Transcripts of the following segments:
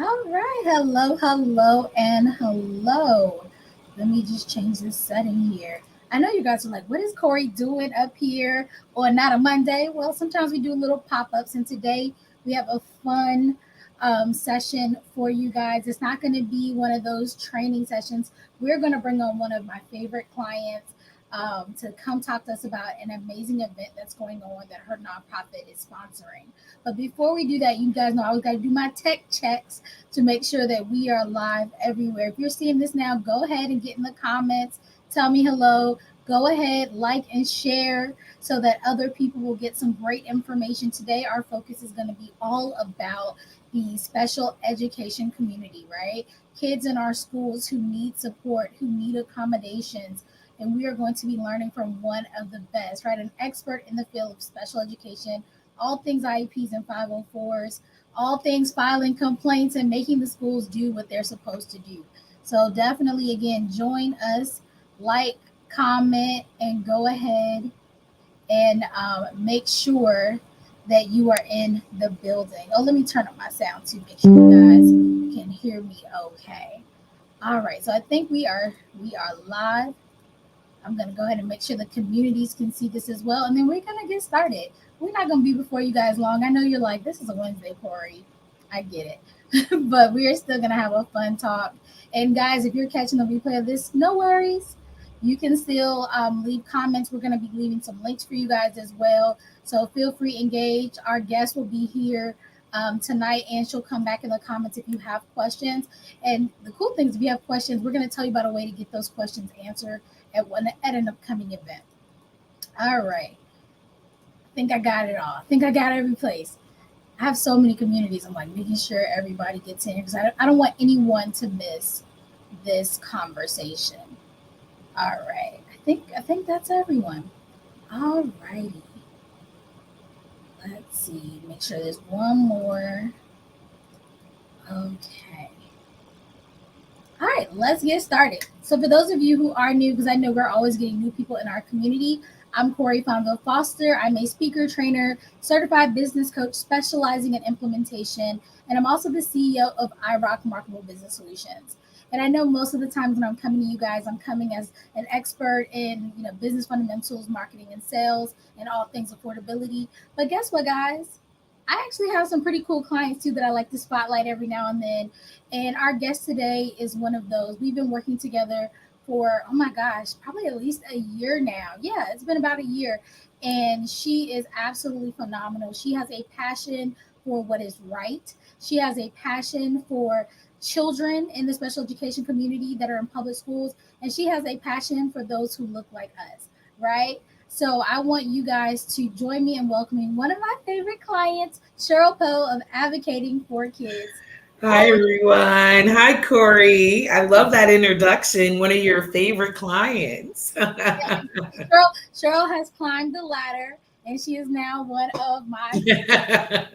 All right. Hello, hello, and hello. Let me just change this setting here. I know you guys are like, what is Corey doing up here on not a Monday? Well, sometimes we do little pop ups, and today we have a fun session for you guys. It's not going to be one of those training sessions. We're going to bring on one of my favorite clients to come talk to us about an amazing event that's going on that her nonprofit is sponsoring. But before we do that, you guys know I always got to do my tech checks to make sure that we are live everywhere. If you're seeing this now, go ahead and get in the comments, tell me hello. Go ahead, like and share so that other people will get some great information. Today, our focus is going to be all about the special education community, right? Kids in our schools who need support, who need accommodations. And we are going to be learning from one of the best, right? An expert in the field of special education, all things IEPs and 504s, all things filing complaints and making the schools do what they're supposed to do. So definitely, again, join us, like, comment, and go ahead and make sure that you are in the building. Oh, let me turn up my sound to make sure you guys can hear me okay. All right, so I think we are live. I'm going to go ahead and make sure the communities can see this as well. And then we're going to get started. We're not going to be before you guys long. I know you're like, this is a Wednesday, Corey. I get it. But we are still going to have a fun talk. And guys, if you're catching the replay of this, no worries. You can still leave comments. We're going to be leaving some links for you guys as well. So feel free, engage. Our guest will be here tonight, and she'll come back in the comments if you have questions. And the cool thing is, if you have questions, we're going to tell you about a way to get those questions answered at an upcoming event. All right. I think I got it all. I think I got every place. I have so many communities. I'm like making sure everybody gets in because I don't want anyone to miss this conversation. All right. I think that's everyone. All righty. Let's see. Make sure there's one more. Okay. All right, let's get started. So, for those of you who are new, because I know we're always getting new people in our community, I'm Corey Fonville Foster. I'm a speaker, trainer, certified business coach specializing in implementation, and I'm also the CEO of iRock Marketable Business Solutions. And I know most of the times when I'm coming to you guys, I'm coming as an expert in business fundamentals, marketing and sales, and all things affordability. But guess what, guys? I actually have some pretty cool clients too that I like to spotlight every now and then. And our guest today is one of those. We've been working together for, oh my gosh, probably at least a year now. Yeah, it's been about a year. And she is absolutely phenomenal. She has a passion for what is right. She has a passion for children in the special education community that are in public schools. And she has a passion for those who look like us, right? So I want you guys to join me in welcoming one of my favorite clients, Cheryl Poe of Advocating for Kids. Hi, everyone. Hi, Corey. I love that introduction. One of your favorite clients. Cheryl has climbed the ladder, and she is now one of my. I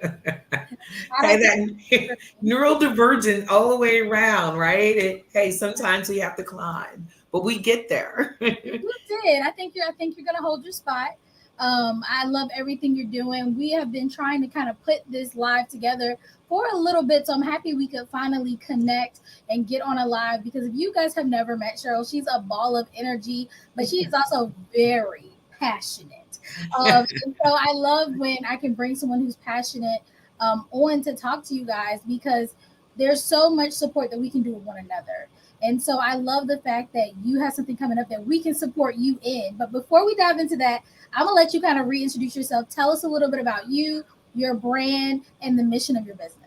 Hey, like to. that neurodivergent all the way around, right? Hey, sometimes we have to climb, but we get there. You did. I think you're gonna hold your spot. I love everything you're doing. We have been trying to kind of put this live together for a little bit, so I'm happy we could finally connect and get on a live because if you guys have never met Cheryl, she's a ball of energy, but she is also very passionate. And so I love when I can bring someone who's passionate on to talk to you guys because there's so much support that we can do with one another. And so I love the fact that you have something coming up that we can support you in. But before we dive into that, I'm going to let you kind of reintroduce yourself. Tell us a little bit about you, your brand, and the mission of your business.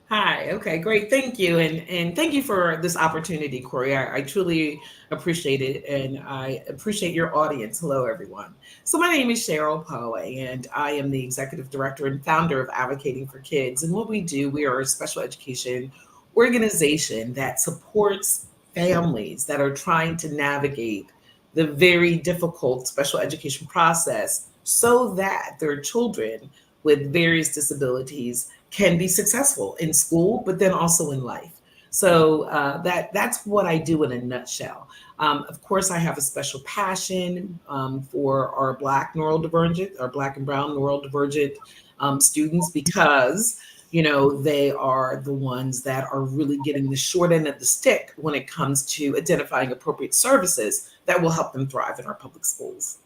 Hi. Okay. Great. Thank you, and thank you for this opportunity, Corey. I truly appreciate it, and I appreciate your audience. Hello, everyone. So my name is Cheryl Poe, and I am the executive director and founder of Advocating for Kids. And what we do, we are a special education organization that supports families that are trying to navigate the very difficult special education process so that their children with various disabilities can be successful in school, but then also in life. So that's what I do in a nutshell. Of course, I have a special passion for our Black neurodivergent, our Black and Brown neurodivergent students because they are the ones that are really getting the short end of the stick when it comes to identifying appropriate services that will help them thrive in our public schools.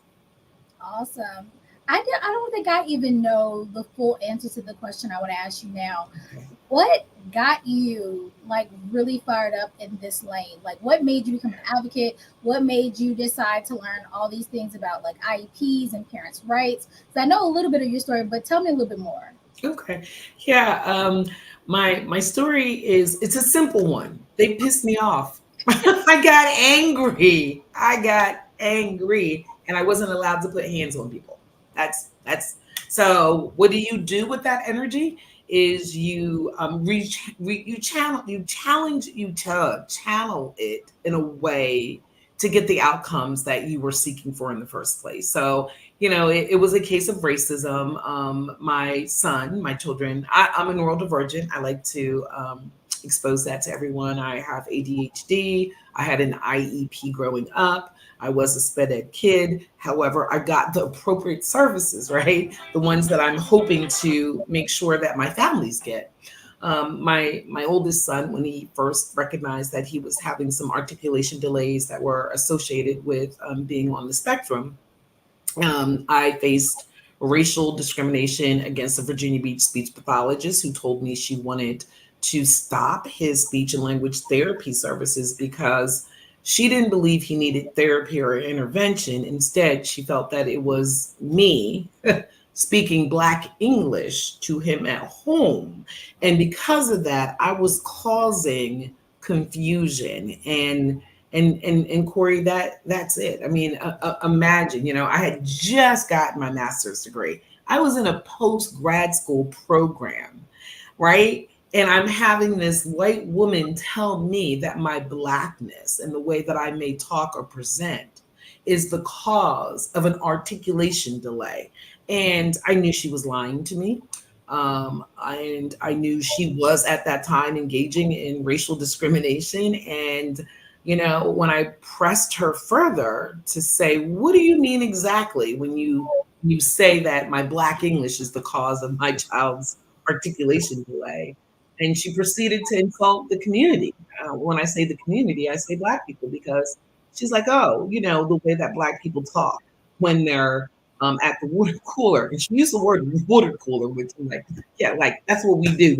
Awesome. I don't think I even know the full answer to the question I would ask you now. Okay. What got you like really fired up in this lane? Like what made you become an advocate? What made you decide to learn all these things about like IEPs and parents' rights? So I know a little bit of your story, but tell me a little bit more. Okay. Yeah. My story is it's a simple one. They pissed me off. I got angry. I got angry, and I wasn't allowed to put hands on people. That's so. What do you do with that energy? Is you you challenge you to channel it in a way to get the outcomes that you were seeking for in the first place. So it was a case of racism. My son, my children, I'm a neurodivergent. I like to expose that to everyone. I have ADHD. I had an IEP growing up. I was a sped ed kid. However, I got the appropriate services, right? The ones that I'm hoping to make sure that my families get. My oldest son, when he first recognized that he was having some articulation delays that were associated with being on the spectrum, I faced racial discrimination against a Virginia Beach speech pathologist who told me she wanted to stop his speech and language therapy services because she didn't believe he needed therapy or intervention. Instead, she felt that it was me speaking Black English to him at home. And because of that, I was causing confusion and Corey, that's it. I mean, imagine, I had just gotten my master's degree. I was in a post grad school program, right? And I'm having this white woman tell me that my blackness and the way that I may talk or present is the cause of an articulation delay. And I knew she was lying to me. And I knew she was at that time engaging in racial discrimination. And when I pressed her further to say, what do you mean exactly when you say that my Black English is the cause of my child's articulation delay? And she proceeded to insult the community. When I say the community, I say Black people because she's like, oh, the way that Black people talk when they're at the water cooler. And she used the word water cooler, which I'm like, yeah, like that's what we do.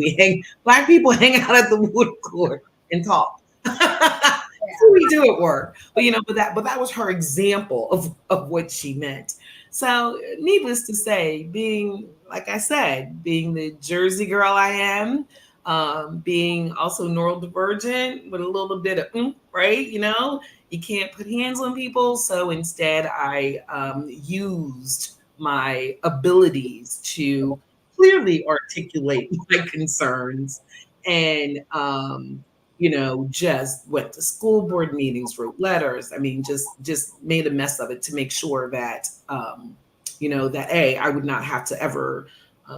Black people hang out at the water cooler and talk. That's what we do at work. But that was her example of what she meant. So needless to say, being like I said, being the Jersey girl I am, being also neurodivergent with a little bit of right, you can't put hands on people. So instead, I used my abilities to clearly articulate my concerns and just went to school board meetings, wrote letters. I mean, just made a mess of it to make sure that that I would not have to ever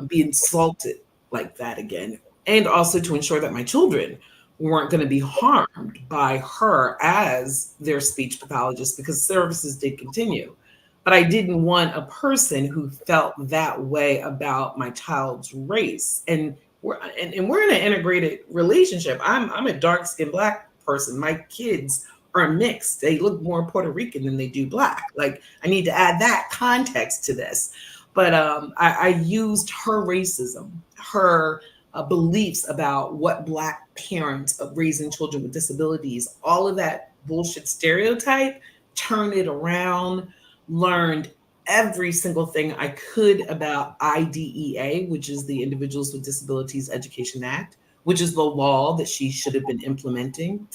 be insulted like that again, and also to ensure that my children weren't going to be harmed by her as their speech pathologist because services did continue. But I didn't want a person who felt that way about my child's race. And we're in an integrated relationship. I'm a dark skinned Black person. My kids are mixed. They look more Puerto Rican than they do Black. Like I need to add that context to this. But I used her racism, her beliefs about what Black parents of raising children with disabilities, all of that bullshit stereotype, turned it around, learned every single thing I could about IDEA, which is the Individuals with Disabilities Education Act, which is the law that she should have been implementing.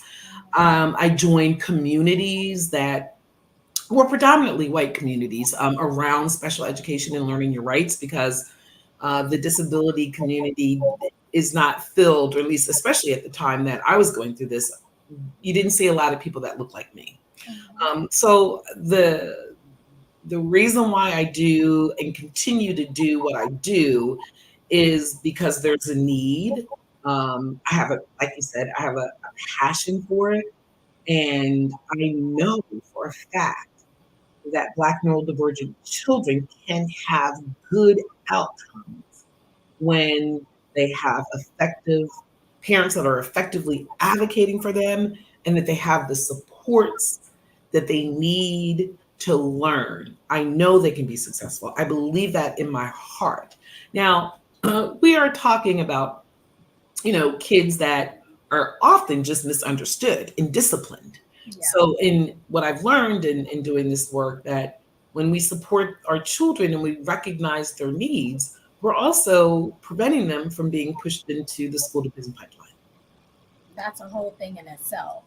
I joined communities that were predominantly white communities around special education and learning your rights because the disability community is not filled, or at least especially at the time that I was going through this, you didn't see a lot of people that looked like me. So the reason why I do and continue to do what I do is because there's a need. I have like you said, I have a passion for it. And I know for a fact that Black neurodivergent children can have good outcomes when they have effective parents that are effectively advocating for them, and that they have the supports that they need to learn, I know they can be successful. I believe that in my heart. Now, we are talking about, kids that are often just misunderstood and disciplined. Yeah, So, in what I've learned in doing this work, that when we support our children and we recognize their needs, we're also preventing them from being pushed into the school to prison pipeline. that's a whole thing in itself.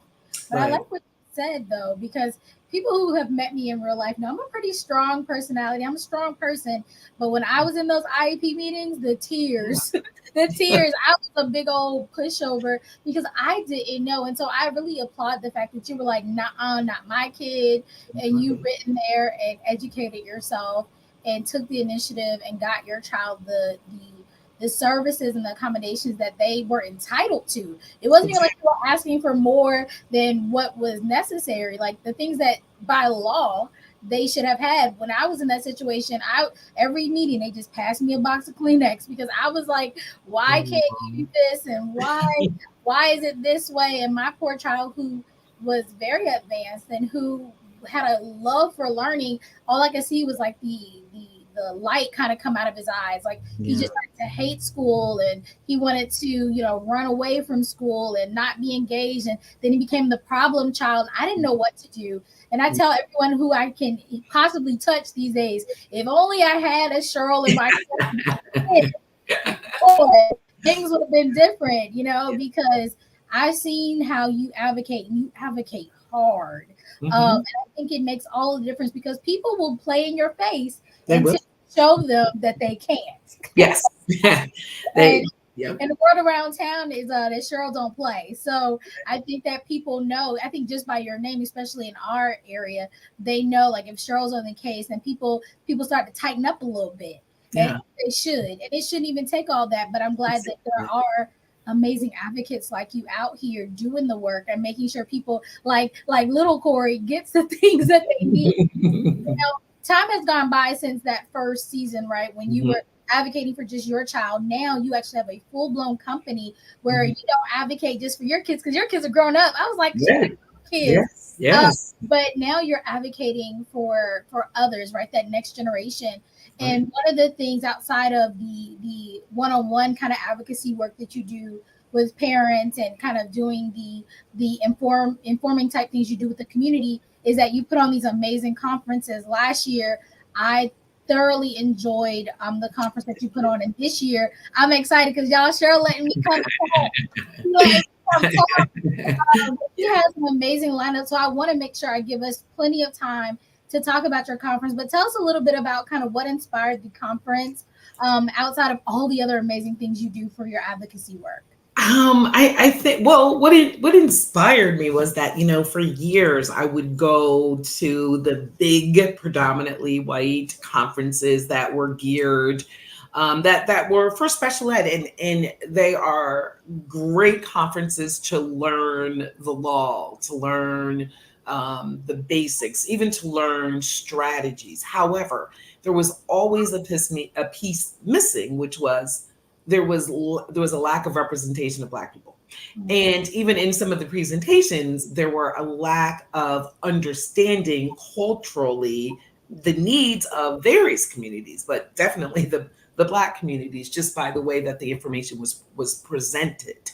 But I Right. like what you said though, because people who have met me in real life know I'm a pretty strong personality. I'm a strong person. But when I was in those IEP meetings, the tears, the tears, I was a big old pushover because I didn't know. And so I really applaud the fact that you were like, nah, not my kid. And you written there and educated yourself and took the initiative and got your child the services and the accommodations that they were entitled to. It wasn't even like Exactly. you were asking for more than what was necessary. Like the things that by law they should have had. When I was in that situation, I every meeting they just passed me a box of Kleenex because I was like, why can't you do this and why is it this way? And my poor child who was very advanced and who had a love for learning, all I could see was like the light kind of come out of his eyes. Like he Yeah. just started to hate school and he wanted to, run away from school and not be engaged. And then he became the problem child. I didn't know what to do. And I tell everyone who I can possibly touch these days, if only I had a Cheryl in my boy, things would have been different, because I've seen how you advocate and you advocate hard. Hmm. And I think it makes all the difference because people will play in your face They will. until you show them that they can't. Yes. and They. Yep. and the word around town is that Cheryl don't play. So I think that people know. I think just by your name, especially in our area, they know like if Cheryl's on the case, then people start to tighten up a little bit, and Yeah. they should. And it shouldn't even take all that. But I'm glad that there Exactly. are amazing advocates like you out here doing the work and making sure people like little Corey gets the things that they need. Time has gone by since that first season, right? When you Mhm. were advocating for just your child. Now you actually have a full blown company where Mhm. you don't advocate just for your kids because your kids are grown up. I was like, she got Right. kids. Yes. Uh, Yes. but now you're advocating for others, right? That next generation. Right. And one of the things outside of the one on one kind of advocacy work that you do with parents and kind of doing the informing type things you do with the community is that you put on these amazing conferences. Last year, I thoroughly enjoyed the conference that you put on, and this year I'm excited because y'all sure letting me come talk. You letting me come talk. He has an amazing lineup, so I want to make sure I give us plenty of time to talk about your conference. But tell us a little bit about kind of what inspired the conference, outside of all the other amazing things you do for your advocacy work. I think, well, what inspired me was that, for years I would go to the big predominantly white conferences that were geared, that were for special ed, and they are great conferences to learn the law, to learn the basics, even to learn strategies. However, there was always a piece missing, which was there was a lack of representation of Black people. Mm-hmm. And even in some of the presentations, there were a lack of understanding culturally the needs of various communities, but definitely the Black communities, just by the way that the information was presented.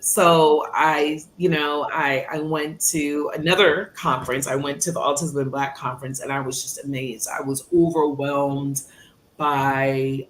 So I went to another conference. I went to the Autism and Black conference, and I was just amazed. I was overwhelmed by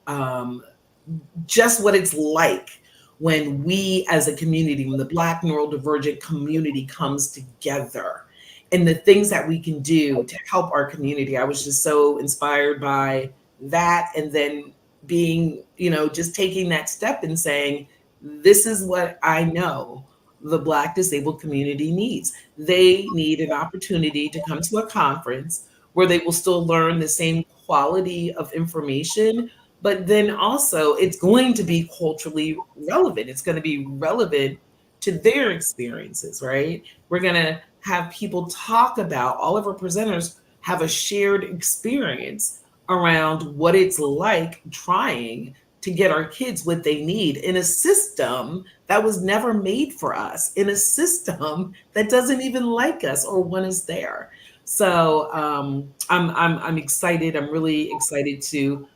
just what it's like when we as a community, when the Black neurodivergent community comes together, and the things that we can do to help our community. I was just so inspired by that. And then being, just taking that step and saying, this is what I know the Black disabled community needs. They need an opportunity to come to a conference where they will still learn the same quality of information, but then also it's going to be culturally relevant. It's going to be relevant to their experiences, right? We're going to have people talk about, all of our presenters have a shared experience around what it's like trying to get our kids what they need in a system that was never made for us, in a system that doesn't even like us or want us there. So I'm excited. I'm really excited to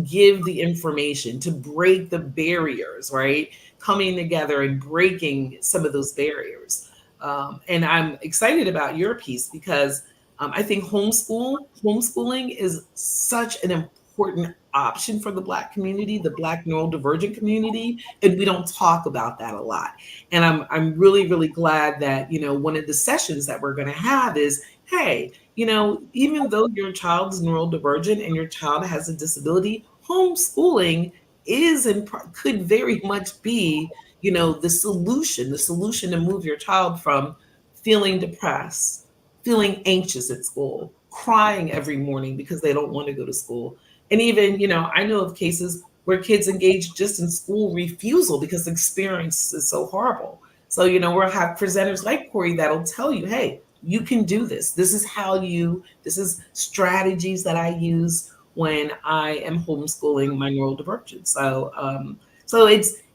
give the information, to break the barriers, right? Coming together and breaking some of those barriers. And I'm excited about your piece because I think homeschooling is such an important option for the Black community, the Black neurodivergent community, and we don't talk about that a lot. And I'm really really glad that one of the sessions that we're going to have is, hey, even though your child is neurodivergent and your child has a disability, homeschooling is and could very much be the solution to move your child from feeling depressed, feeling anxious at school, crying every morning because they don't want to go to school. And even, I know of cases where kids engage just in school refusal because the experience is so horrible. So, we'll have presenters like Corey that'll tell you, hey, you can do this. This is strategies that I use when I am homeschooling my neurodivergent. So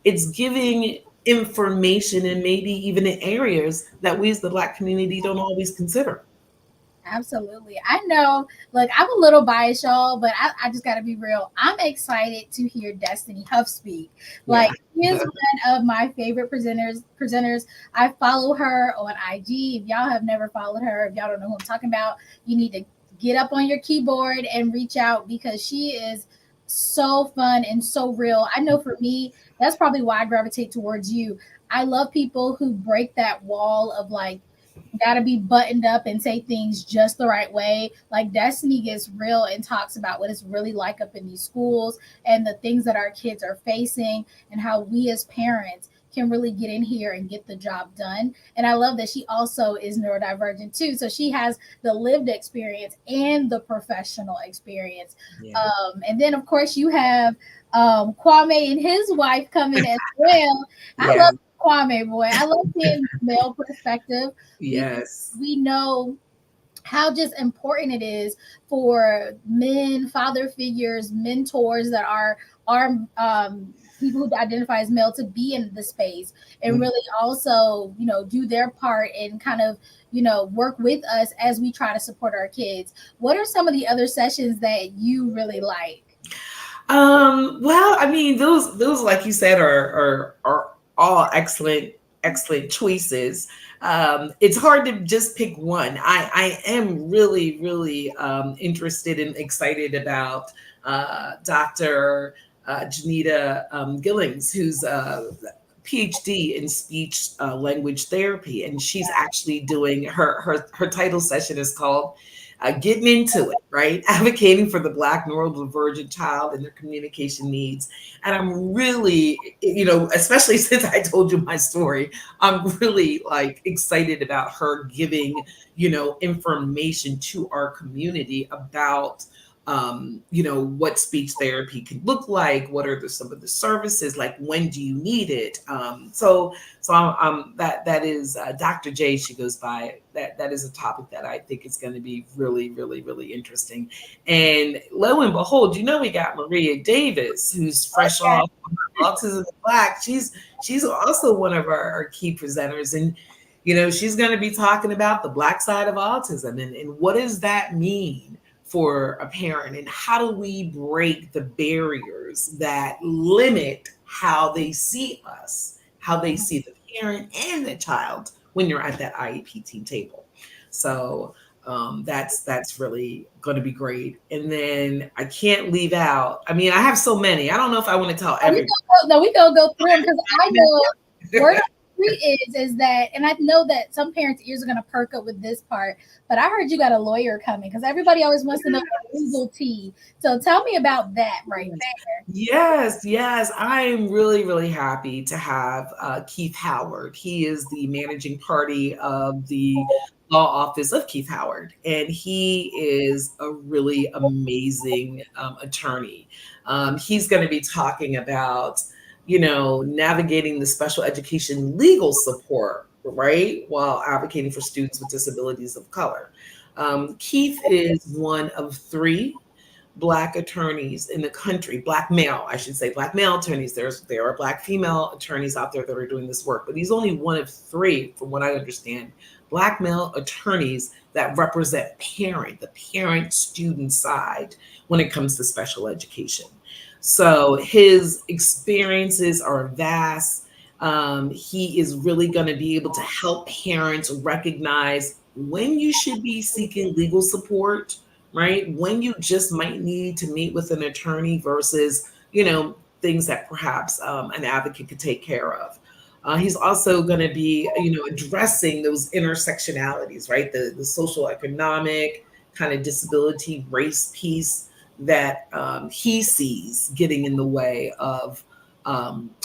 it's giving information and maybe even in areas that we as the Black community don't always consider. Absolutely. I know, look, I'm a little biased, y'all, but I just got to be real. I'm excited to hear Destiny Huff speak. Yeah. Like, she is one of my favorite presenters. I follow her on IG. If y'all have never followed her, if y'all don't know who I'm talking about, you need to get up on your keyboard and reach out because she is so fun and so real. I know for me, that's probably why I gravitate towards you. I love people who break that wall of like, got to be buttoned up and say things just the right way. Like Destiny gets real and talks about what it's really like up in these schools and the things that our kids are facing and how we as parents can really get in here and get the job done. And I love that she also is neurodivergent too. So she has the lived experience and the professional experience. Yeah. And then, of course, you have Kwame and his wife coming as well. I Yeah. love Kwame, boy. I love seeing the male perspective because Yes. we know how just important it is for men, father figures, mentors that are people who identify as male to be in the space and Mm. really also do their part and kind of work with us as we try to support our kids. What are some of the other sessions that you really like? Well, I mean, those like you said are all excellent choices. It's hard to just pick one. I am really really interested and excited about Dr. Janita Gillings, who's a PhD in speech language therapy, and she's actually doing her title session is called getting into it, right? Advocating for the Black neurodivergent child and their communication needs. And I'm really, especially since I told you my story, I'm really like excited about her giving, information to our community about what speech therapy can look like, what are some of the services, like when do you need it. So that is Dr. J. She goes by. That is a topic that I think is going to be really, really, really interesting. And lo and behold, we got Maria Davis, who's fresh Okay. off Autism is Black. She's also one of our key presenters, and she's going to be talking about the Black side of autism and what does that mean for a parent, and how do we break the barriers that limit how they see us, how they see the parent and the child when you're at that IEP team table. So that's really going to be great. And then I can't leave out. I mean, I have so many. I don't know if I want to tell Oh, we everybody. go, no, we go through them because I know word on the street is that, and I know that some parents' ears are gonna perk up with this part. But I heard you got a lawyer coming because everybody always wants to know the legal tea. So tell me about that right there. Yes. I'm really, really happy to have Keith Howard. He is the managing party of the law office of Keith Howard, and he is a really amazing attorney. He's going to be talking about, navigating the special education legal support, right, while advocating for students with disabilities of color. Keith is one of three Black attorneys in the country, Black male, I should say, Black male attorneys. There are Black female attorneys out there that are doing this work, but he's only one of three, from what I understand, Black male attorneys that represent the parent student side when it comes to special education. So his experiences are vast. He is really going to be able to help parents recognize when you should be seeking legal support, right? When you just might need to meet with an attorney versus, things that perhaps an advocate could take care of. He's also going to be, addressing those intersectionalities, right? The social economic kind of disability race piece that he sees getting in the way of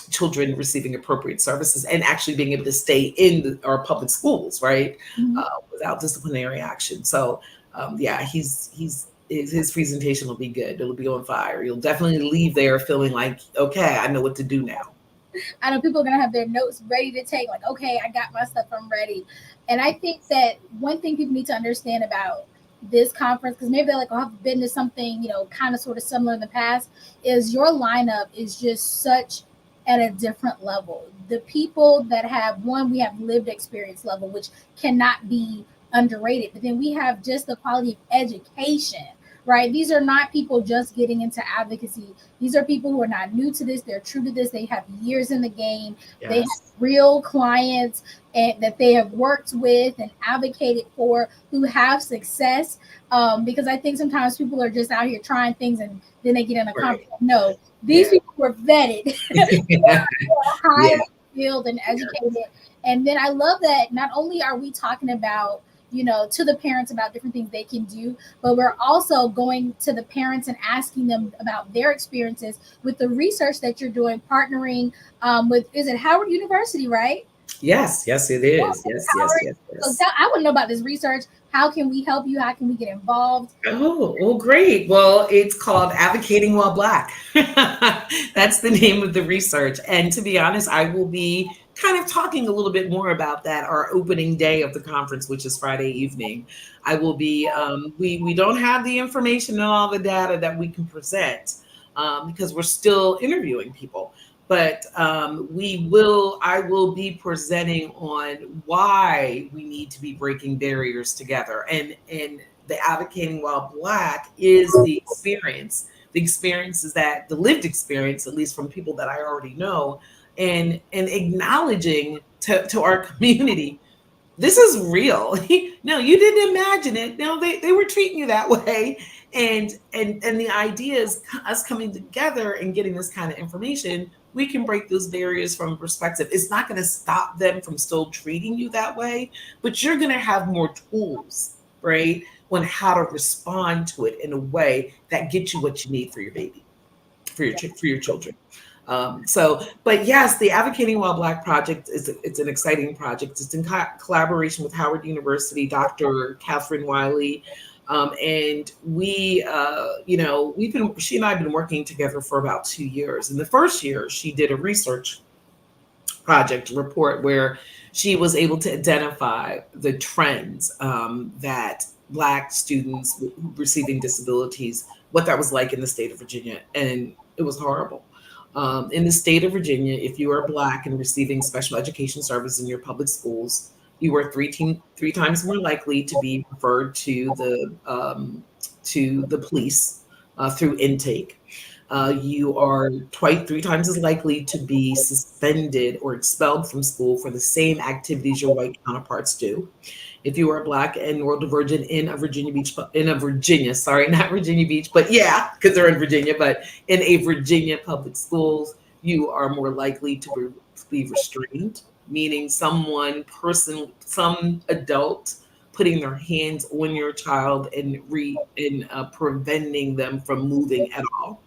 children receiving appropriate services and actually being able to stay in our public schools, right, Mhm. without disciplinary action. So, yeah, his presentation will be good. It'll be on fire. You'll definitely leave there feeling like, okay, I know what to do now. I know people are gonna have their notes ready to take, like, okay, I got my stuff, I'm ready. And I think that one thing people need to understand about this conference, because maybe they're like, oh, I've been to something, kind of sort of similar in the past, is your lineup is just such at a different level. The people that have one, we have lived experience level, which cannot be underrated, but then we have just the quality of education. Right? These are not people just getting into advocacy. These are people who are not new to this. They're true to this. They have years in the game. They have Yes. real clients and that they have worked with and advocated for who have success. Because I think sometimes people are just out here trying things and then they get in a Right. conference. No, these Yeah. people were vetted, Yeah. highly skilled and Yeah. educated. And then I love that not only are we talking about, to the parents about different things they can do, but we're also going to the parents and asking them about their experiences with the research that you're doing, partnering with, is it Howard University, right? Yes. Yes, it is. Yes. Yes. Howard. Yes. So Yes. I want to know about this research. How can we help you? How can we get involved? Oh, well, great. Well, it's called Advocating While Black. That's the name of the research. And to be honest, I will be kind of talking a little bit more about that our opening day of the conference, which is Friday evening. I will be, we don't have the information and all the data that we can present because we're still interviewing people. But I will be presenting on why we need to be breaking barriers together. And the advocating while black is the experience is that the lived experience, at least from people that I already know, and acknowledging to our community, this is real. No, you didn't imagine it. No, they were treating you that way. And the idea is us coming together and getting this kind of information, we can break those barriers from a perspective. It's not going to stop them from still treating you that way, but you're going to have more tools, right, on how to respond to it in a way that gets you what you need for your baby, for your children. But yes, the Advocating While Black project it's an exciting project. It's in collaboration with Howard University, Dr. Catherine Wiley, and she and I have been working together for about 2 years. In the first year, she did a research project report where she was able to identify the trends that Black students receiving disabilities, what that was like in the state of Virginia, and it was horrible. In the state of Virginia, if you are Black and receiving special education service in your public schools, you are three times more likely to be referred to the police through intake. You are twice, three times as likely to be suspended or expelled from school for the same activities your white counterparts do. If you are Black and neurodivergent in a Virginia, sorry, not Virginia Beach, but yeah, because they're in Virginia, but in a Virginia public schools, you are more likely to be restrained, meaning some adult putting their hands on your child and preventing them from moving at all.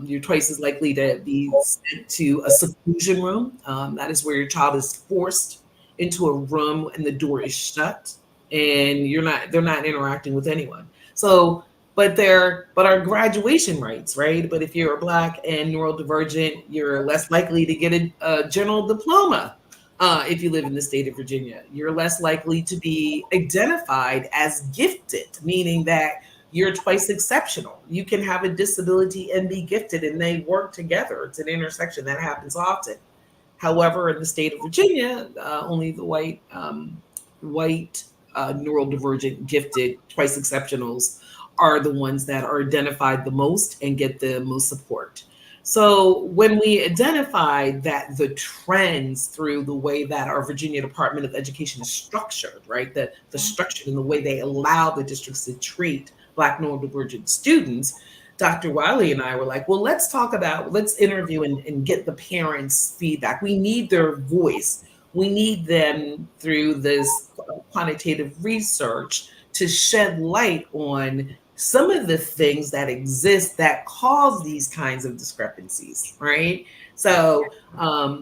You're twice as likely to be sent to a seclusion room. That is where your child is forced into a room and the door is shut, and they're not interacting with anyone. So, but our graduation rights, right? But if you're Black and neurodivergent, you're less likely to get a general diploma. If you live in the state of Virginia, you're less likely to be identified as gifted, meaning that you're twice exceptional. You can have a disability and be gifted, and they work together. It's an intersection that happens often. However, in the state of Virginia, only the white neurodivergent gifted twice exceptionals are the ones that are identified the most and get the most support. So when we identified that the trends through the way that our Virginia Department of Education is structured, right, the structure and the way they allow the districts to treat Black neurodivergent students, Dr. Wiley and I were like, well, let's interview and get the parents' feedback. We need their voice. We need them through this quantitative research to shed light on some of the things that exist that cause these kinds of discrepancies, right? So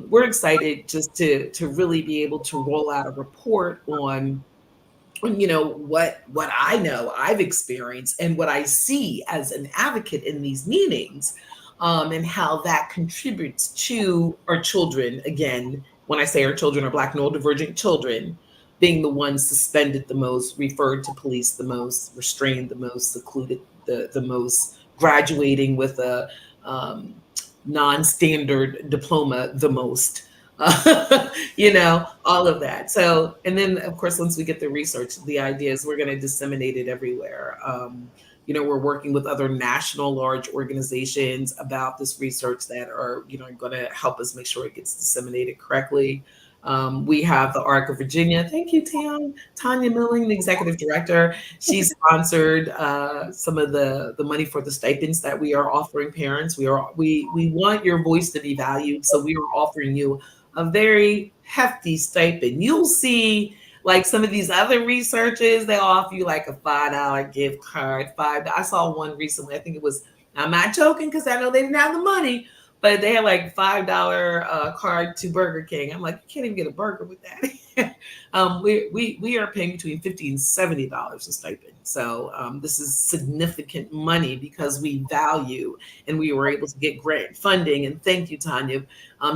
we're excited just to really be able to roll out a report on what I know I've experienced and what I see as an advocate in these meetings, and how that contributes to our children. Again, when I say our children are Black neurodivergent children, being the ones suspended the most, referred to police the most, restrained the most, secluded the most, graduating with a non-standard diploma the most. All of that. So, and then of course, once we get the research, the idea is we're going to disseminate it everywhere. We're working with other national large organizations about this research that are, going to help us make sure it gets disseminated correctly. We have the ARC of Virginia. Thank you, Tanya Milling, the executive director. She sponsored some of the money for the stipends that we are offering parents. We want your voice to be valued, so we are offering you a very hefty stipend. You'll see, like some of these other researchers, they offer you like a $5 gift card. I saw one recently. I think it was. I'm not joking because I know they didn't have the money, but they had like $5 card to Burger King. I'm like, you can't even get a burger with that. We are paying between $50 and $70 a stipend. So this is significant money because we value and we were able to get grant funding. And thank you, Tanya,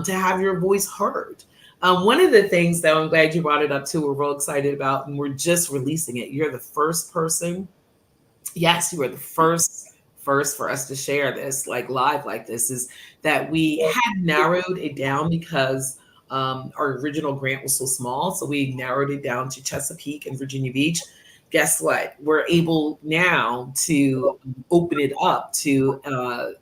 to have your voice heard. One of the things that I'm glad you brought it up too, we're real excited about, and we're just releasing it. You're the first person. Yes, you were the first for us to share this like live like this, is that we had narrowed it down because our original grant was so small. So we narrowed it down to Chesapeake and Virginia Beach. Guess what? We're able now to open it up to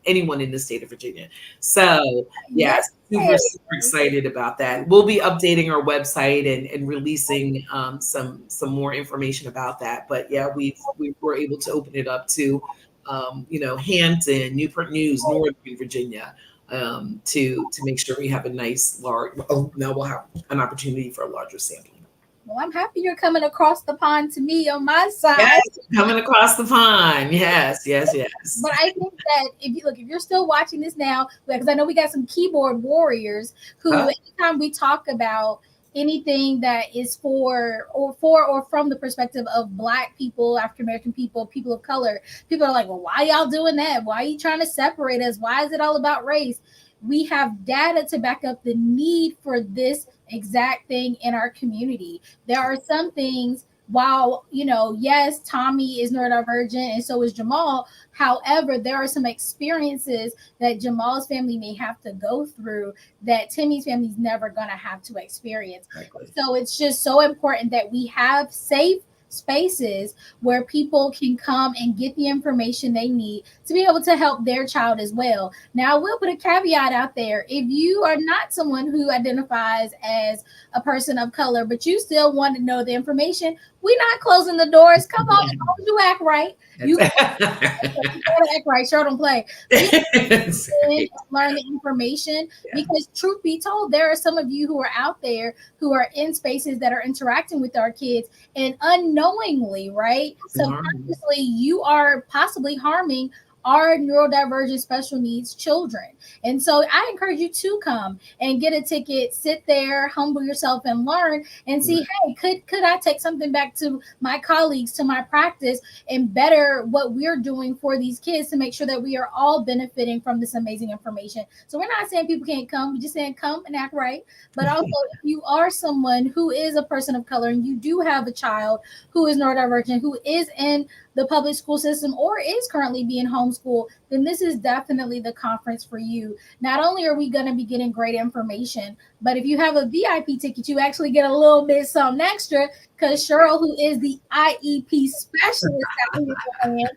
anyone in the state of Virginia. So yes, super excited about that. We'll be updating our website and releasing some more information about that. But yeah, we were able to open it up to Hampton, Newport News, Northern Virginia, to make sure we have a nice large. Oh, now we'll have an opportunity for a larger sampling. Well, I'm happy you're coming across the pond to me on my side. Yes, coming across the pond. Yes. But I think that if you're still watching this now, because I know we got some keyboard warriors who, anytime we talk about anything that is for or from the perspective of Black people, African American people, people of color, people are like, well, why y'all doing that? Why are you trying to separate us? Why is it all about race? We have data to back up the need for this exact thing in our community. There are some things, while yes, Tommy is neurodivergent and so is Jamal. However, there are some experiences that Jamal's family may have to go through that Timmy's family's never going to have to experience. Exactly. So it's just so important that we have safe spaces where people can come and get the information they need to be able to help their child as well. Now, we'll put a caveat out there. If you are not someone who identifies as a person of color, but you still want to know the information, we're not closing the doors. Come on, as long as you act right. You gotta act right. Sure, don't play. Learn the information, because truth be told, there are some of you who are out there who are in spaces that are interacting with our kids and unknowingly, right? Subconsciously, you are possibly harming our neurodivergent special needs children. And so I encourage you to come and get a ticket, sit there, humble yourself and learn and see, hey, could I take something back to my colleagues, to my practice, and better what we're doing for these kids to make sure that we are all benefiting from this amazing information. So we're not saying people can't come, we're just saying come and act right. But also, if you are someone who is a person of color and you do have a child who is neurodivergent, who is in the public school system or is currently being homeschooled, then this is definitely the conference for you. Not only are we going to be getting great information, but if you have a VIP ticket, you actually get a little bit something extra because Cheryl, who is the IEP specialist that we have,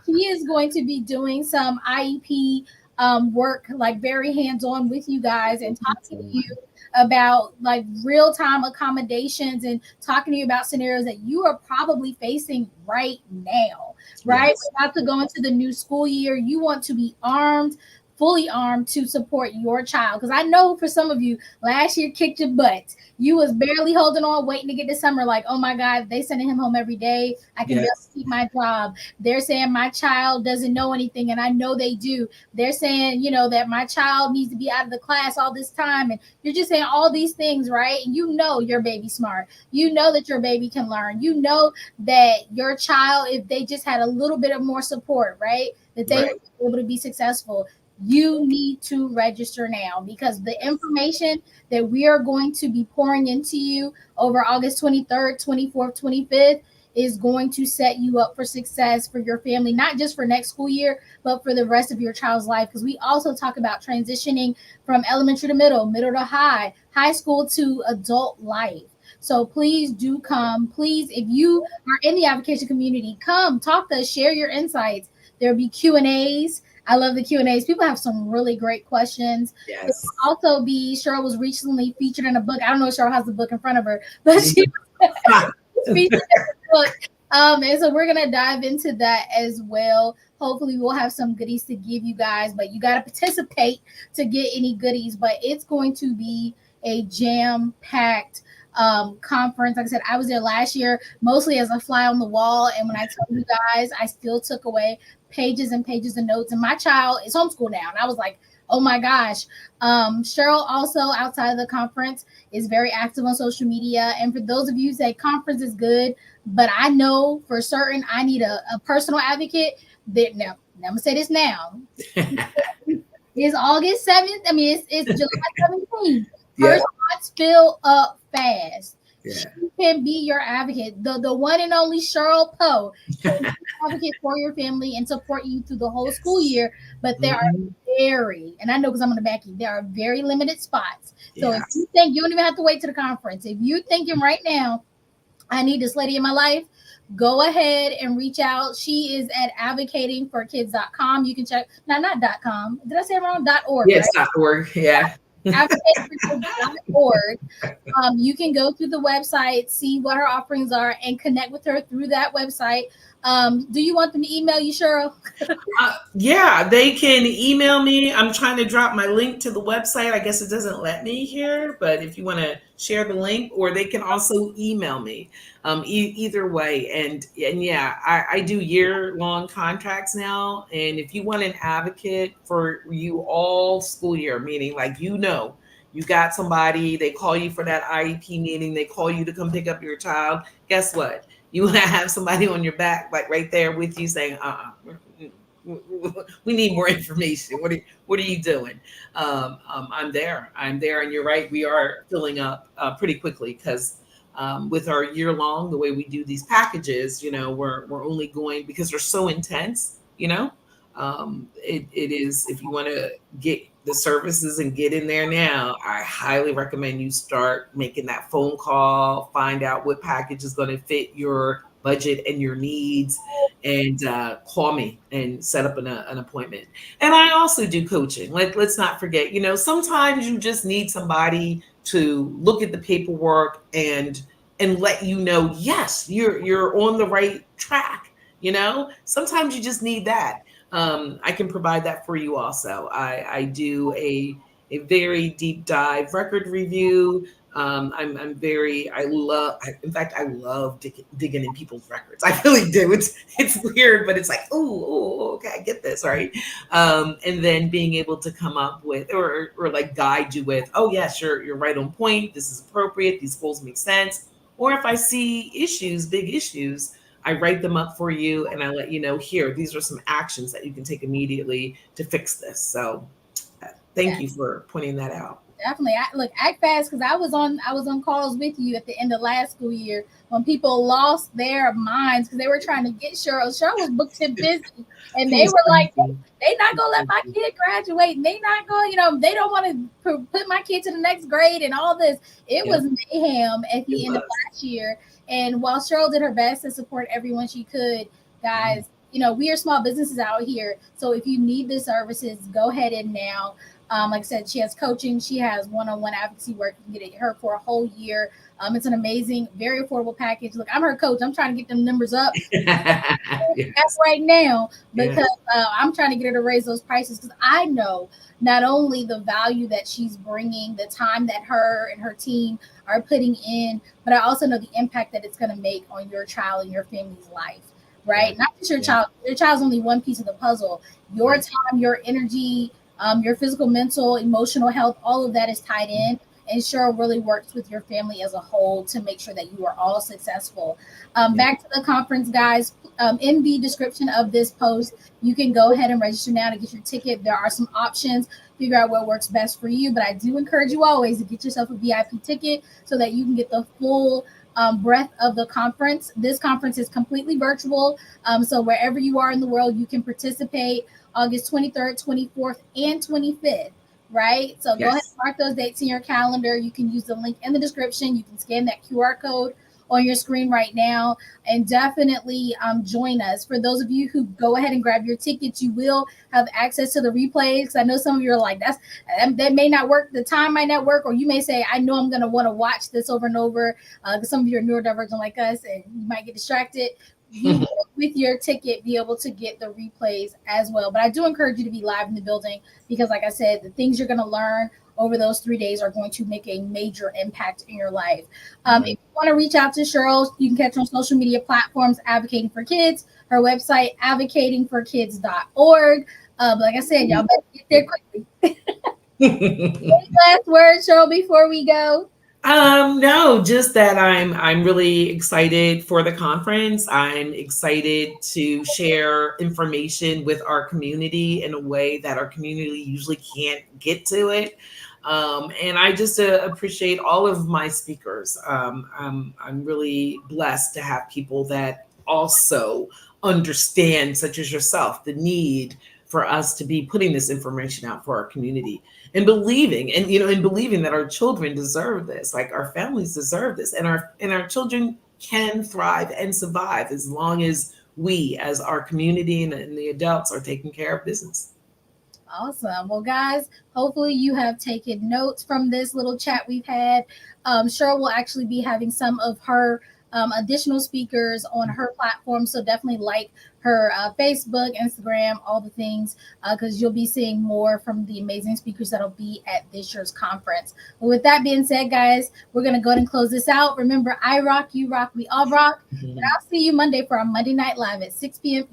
she is going to be doing some IEP work, like very hands on with you guys and talking to you about like real time accommodations and talking to you about scenarios that you are probably facing right now, right? Yes. We're about to go into the new school year. You want to be armed, fully armed to support your child. Because I know for some of you, last year kicked your butt. You was barely holding on, waiting to get to summer. Like, oh my God, they sending him home every day. I can barely Yes. keep my job. They're saying my child doesn't know anything, and I know they do. They're saying, that my child needs to be out of the class all this time, and you're just saying all these things, right? And you know your baby smart. You know that your baby can learn. You know that your child, if they just had a little bit of more support, right, that they Right. would be able to be successful. You need to register now because the information that we are going to be pouring into you over August 23rd, 24th, 25th is going to set you up for success for your family, not just for next school year, but for the rest of your child's life. Because we also talk about transitioning from elementary to middle, middle to high school to adult life. So please do come. Please, if you are in the application community, come talk to us, share your insights. There'll be Q&As. I love the Q&As. People have some really great questions. There Yes. will also be, Cheryl was recently featured in a book. I don't know if Cheryl has the book in front of her, but she was featured in the book. And so we're gonna dive into that as well. Hopefully, we'll have some goodies to give you guys, but you got to participate to get any goodies. But it's going to be a jam-packed conference. Like I said, I was there last year mostly as a fly on the wall, and when I tell you guys, I still took away pages and pages of notes. And my child is homeschooled now, and I was like, oh my gosh. Cheryl also outside of the conference is very active on social media. And for those of you who say conference is good, but I know for certain I need a personal advocate. That now, I'm gonna say this now. It's August 7th. I mean, it's July 17th. Her Yeah. spots fill up fast. She Yeah. can be your advocate. The one and only Cheryl Poe can be an advocate for your family and support you through the whole school Yes. year. But there are Mhm. very, and I know because I'm going to back you, there are very limited spots. So if Yeah. you think you don't even have to wait to the conference, if you're thinking right now, I need this lady in my life, go ahead and reach out. She is at advocatingforkids.com. You can check, no, not .com. Did I say it wrong? .org, right? Yes. .org. Yeah. Advocatingforkids.org. You can go through the website, see what her offerings are, and connect with her through that website. Do you want them to email you, Cheryl? Yeah, they can email me. I'm trying to drop my link to the website. I guess it doesn't let me here, but if you want to share the link, or they can also email me. Either way, and yeah, I do year long contracts now. And if you want an advocate for you all school year, meaning like you got somebody, they call you for that IEP meeting, they call you to come pick up your child. Guess what? You want to have somebody on your back, like right there with you, saying, we need more information. What are you doing? I'm there. I'm there, and you're right. We are filling up pretty quickly because with our year long, the way we do these packages, we're only going because they're so intense. It is, if you want to get the services and get in there now, I highly recommend you start making that phone call, find out what package is going to fit your budget and your needs, and call me and set up an appointment. And I also do coaching. Let's not forget, sometimes you just need somebody to look at the paperwork and let you know, yes, you're on the right track. Sometimes you just need that. I can provide that for you also. I do a very deep dive record review. In fact, I love digging in people's records. I really do. It's weird, but it's like, oh, okay, I get this, right? And then being able to come up with, or like guide you with, oh yes, you're right on point. This is appropriate. These goals make sense. Or if I see issues, big issues, I write them up for you and I let you know, here, these are some actions that you can take immediately to fix this. So thank you Yes. for pointing that out. Definitely. Look, act fast because I was on calls with you at the end of last school year when people lost their minds because they were trying to get Cheryl. Cheryl was booked and busy, and they Please, were thank like, you. they not gonna let Thank my you. kid graduate. And they not going, they don't want to put my kid to the next grade and all this. It Yep, was mayhem at it the end of was. last year. And while Cheryl did her best to support everyone she could, Mm. guys, we are small businesses out here. So if you need the services, go ahead and now. Like I said, she has coaching, she has one-on-one advocacy work. You can get her for a whole year. It's an amazing, very affordable package. Look, I'm her coach. I'm trying to get them numbers up Yes. right now Yeah. because I'm trying to get her to raise those prices because I know not only the value that she's bringing, the time that her and her team are putting in, but I also know the impact that it's going to make on your child and your family's life. Yeah. Right? Not just your Yeah. child. Your child's only one piece of the puzzle. Your Right. time, your energy, your physical, mental, emotional health, all of that is tied Mm. in. And Cheryl really works with your family as a whole to make sure that you are all successful. Yeah. Back to the conference, guys. In the description of this post, you can go ahead and register now to get your ticket. There are some options. Figure out what works best for you. But I do encourage you always to get yourself a VIP ticket so that you can get the full breadth of the conference. This conference is completely virtual. So wherever you are in the world, you can participate August 23rd, 24th, and 25th. Right? So go ahead Yes. and mark those dates in your calendar. You can use the link in the description. You can scan that QR code on your screen right now and definitely join us. For those of you who go ahead and grab your tickets, you will have access to the replays. Because I know some of you are like, that may not work. The time might not work, or you may say, I know I'm going to want to watch this over and over. Because some of you are neurodivergent like us, and you might get distracted. You will, with your ticket, be able to get the replays as well. But I do encourage you to be live in the building because, like I said, the things you're going to learn over those 3 days are going to make a major impact in your life. If Right. you want to reach out to Cheryl, you can catch her on social media platforms, Advocating for Kids, her website, advocatingforkids.org. But like I said, y'all better get there quickly. Any last words, Cheryl, before we go? No, just that I'm really excited for the conference. I'm excited to share information with our community in a way that our community usually can't get to it. And I just appreciate all of my speakers. I'm really blessed to have people that also understand, such as yourself, the need for us to be putting this information out for our community and believing that our children deserve this, like our families deserve this, and our children can thrive and survive as long as we as our community and the adults are taking care of business. Awesome. Well, guys, hopefully you have taken notes from this little chat we've had. Cheryl will actually be having some of her additional speakers on her platform. So definitely like her Facebook, Instagram, all the things, because you'll be seeing more from the amazing speakers that'll be at this year's conference. But with that being said, guys, we're going to go ahead and close this out. Remember, I rock, you rock, we all rock. And Mhm. I'll see you Monday for our Monday Night Live at 6 p.m.